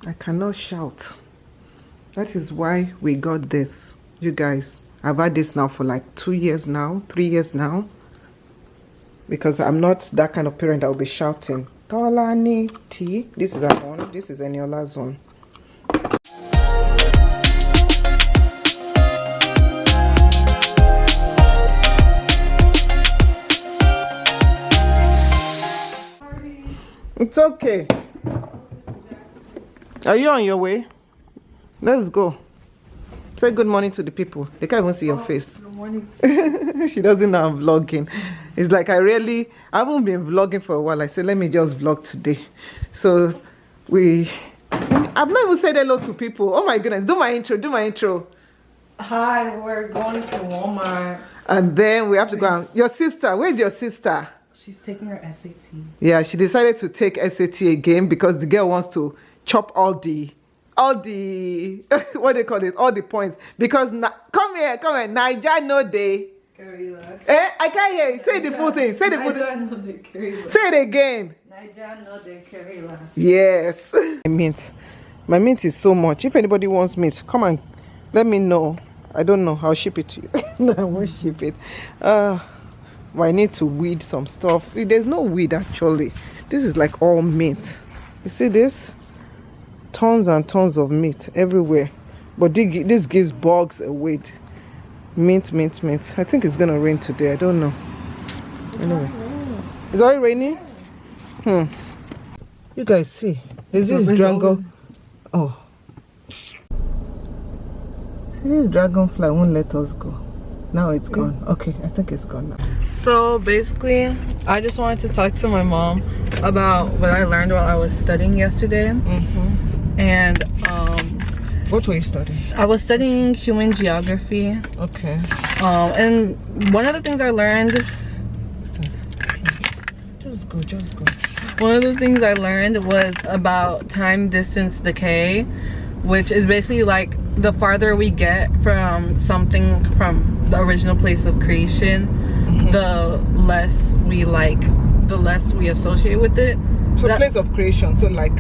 I cannot shout. That is why we got this. You guys, I've had this now for like 2 years now, 3 years now. Because I'm not that kind of parent that will be shouting. Tolani tea. This is our own. This is Eniola's one. It's okay. Are you on your way? Let's go. Say good morning to the people. They can't even see your face. Good morning. She doesn't know I'm vlogging. It's like I haven't been vlogging for a while. I said, let me just vlog today. So I've not even said hello to people. Oh my goodness. Do my intro. Hi, we're going to Walmart. And then we have to go on. Your sister, where's your sister? She's taking her SAT. Yeah, she decided to take SAT again because the girl wants to chop all the what do they call it, all the points, because come here, Niger no day. I can't hear you. Say the full thing. Say the full thing. Say it again. Niger no day, carry last. Yes. My mint is so much. If anybody wants mint, come and let me know. I don't know. I'll ship it to you. No, I won't ship it. I need to weed some stuff. There's no weed actually. This is like all mint. You see this? Tons and tons of meat everywhere. But this gives bugs a weight. Mint. I think it's gonna rain today. I don't know. Anyway, it's already raining. You guys see? Is this dragon? Oh, this dragonfly won't let us go. Now it's gone. Okay, I think it's gone now. So basically, I just wanted to talk to my mom about what I learned while I was studying yesterday. And what were you studying? I was studying human geography. Okay. And one of the things I learned. Just go. One of the things I learned was about time distance decay, which is basically like the farther we get from something from the original place of creation, the less we associate with it. So place of creation, so like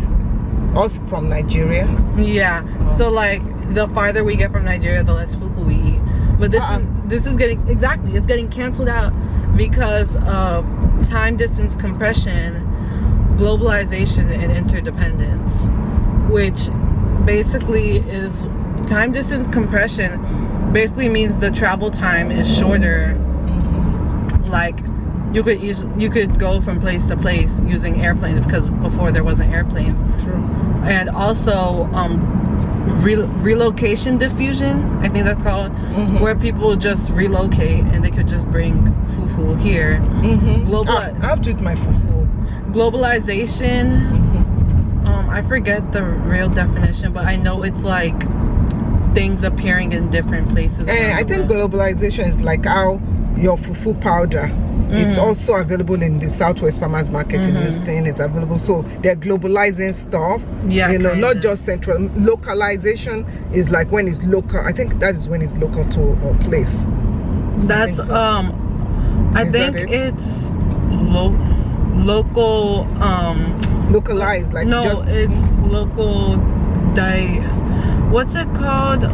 us from Nigeria? Yeah. So like the farther we get from Nigeria, the less fufu we eat. But this is getting, exactly, it's getting canceled out because of time distance compression, globalization, and interdependence, which basically is time distance compression basically means the travel time is shorter. Like you could go from place to place using airplanes, because before there wasn't airplanes. True. And also relocation diffusion, I think that's called, where people just relocate and they could just bring fufu here. I have to eat my fufu. Globalization, I forget the real definition, but I know it's like things appearing in different places. I think globalization is like how your fufu powder, it's also available in the Southwest Farmers Market in Houston. It's available, so they're globalizing stuff. Yeah, you know, not just central. Localization is like when it's local. I think that is when it's local to a place. That's I think it's local. Localized, like no, just, it's local. What's it called?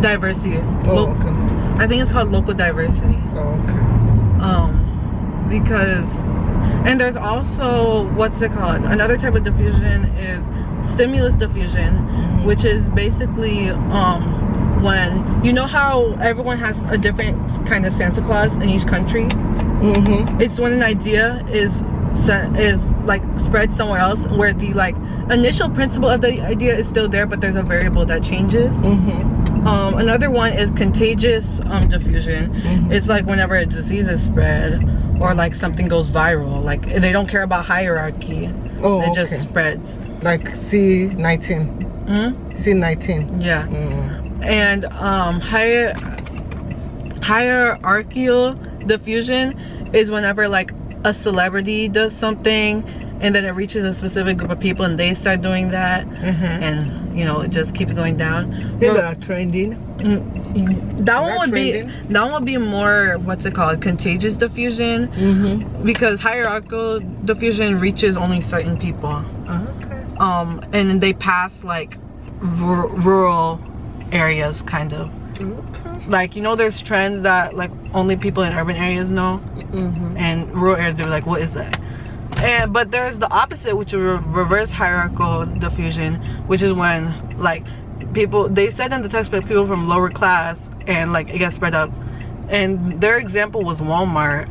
Diversity. Okay. I think it's called local diversity. Oh, okay. Because, and there's also, what's it called? Another type of diffusion is stimulus diffusion, which is basically when, you know how everyone has a different kind of Santa Claus in each country? It's when an idea is like spread somewhere else, where the like initial principle of the idea is still there, but there's a variable that changes. Another one is contagious diffusion. It's like whenever a disease is spread, or like something goes viral, like they don't care about hierarchy. It just spreads, like C19. C19. Yeah. And hierarchical diffusion is whenever like a celebrity does something and then it reaches a specific group of people and they start doing that, and you know, it just keeps going down. They are trending. That one would be more, what's it called, contagious diffusion, because hierarchical diffusion reaches only certain people. and they pass like rural areas, kind of. Okay. Like, you know, there's trends that like only people in urban areas know, and rural areas, they're like, what is that? But there's the opposite, which is reverse hierarchical diffusion, which is when like people, they said in the textbook, people from lower class, and like it gets spread up. And their example was Walmart,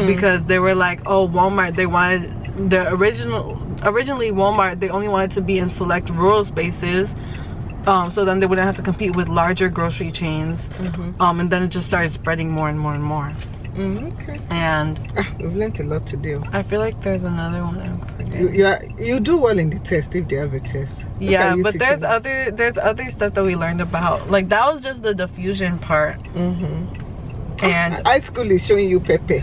because they were like, oh, Walmart, they wanted originally Walmart, they only wanted to be in select rural spaces, so then they wouldn't have to compete with larger grocery chains, and then it just started spreading more and more and more. Okay. And we've learned a lot today. I feel like there's another one I'm forgetting. You do well in the test if they have a test. Yeah, but there's other stuff that we learned about. Like, that was just the diffusion part. And high school is showing you Pepe.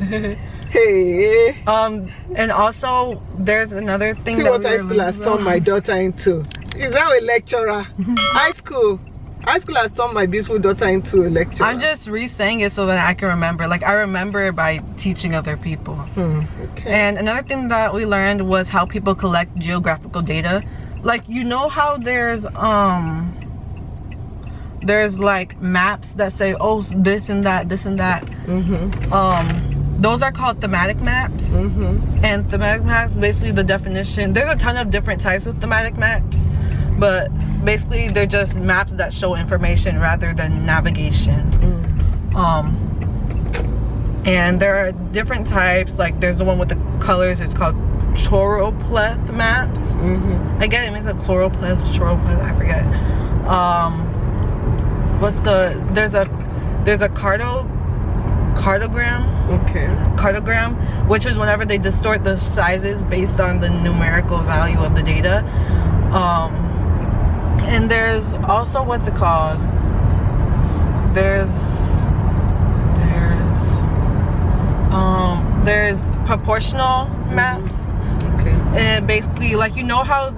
Hey. And also there's another thing. See what high school has turned my daughter into. She's now a lecturer. High school has turned my beautiful daughter into a lecturer. I'm just re-saying it so that I can remember. Like, I remember by teaching other people. Okay. And another thing that we learned was how people collect geographical data. Like, you know how there's like maps that say, oh, this and that, this and that. Those are called thematic maps. And thematic maps, basically the definition, there's a ton of different types of thematic maps, but basically they're just maps that show information rather than navigation. And there are different types. Like, there's the one with the colors, it's called choropleth maps. Again, it means like chloropleth, choropleth, I forget. There's a cartogram. Okay. Cartogram, which is whenever they distort the sizes based on the numerical value of the data. And there's also, what's it called? There's proportional maps. Okay. And basically, like, you know how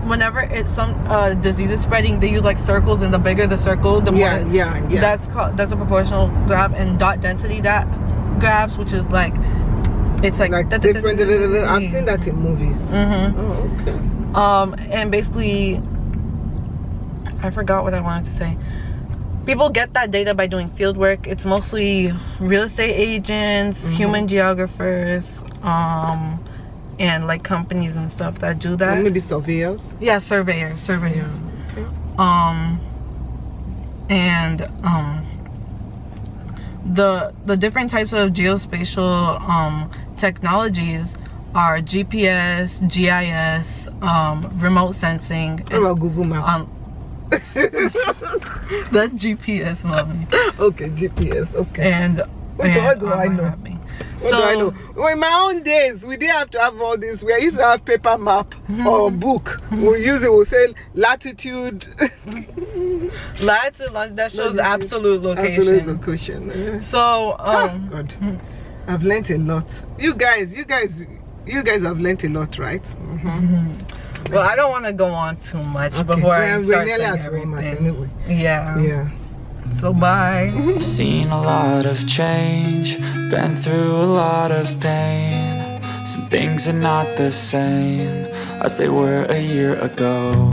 whenever it's some disease is spreading, they use like circles, and the bigger the circle, the more. Yeah. That's a proportional graph. And dot density graphs, which is like, it's like different. I've seen that in movies. Oh, okay. And basically, I forgot what I wanted to say. People get that data by doing field work. It's mostly real estate agents, human geographers, and like companies and stuff that do that. And maybe surveyors. Yeah, surveyors. Yeah, okay. And the different types of geospatial technologies are GPS, GIS, remote sensing. What about Google Maps? That's GPS, mommy. Okay, GPS. Okay. And what do I know? What do I know? Well, in my own days, we didn't have to have all this. We used to have paper map or book. We use it. We'll say latitude. Latitude, that shows absolute location. Absolute location. Yeah. So, God, I've learned a lot. You guys have learned a lot, right? Well, I don't want to go on too much before I start saying everything. Anyway. Yeah. So bye. I've seen a lot of change, been through a lot of pain. Some things are not the same as they were a year ago.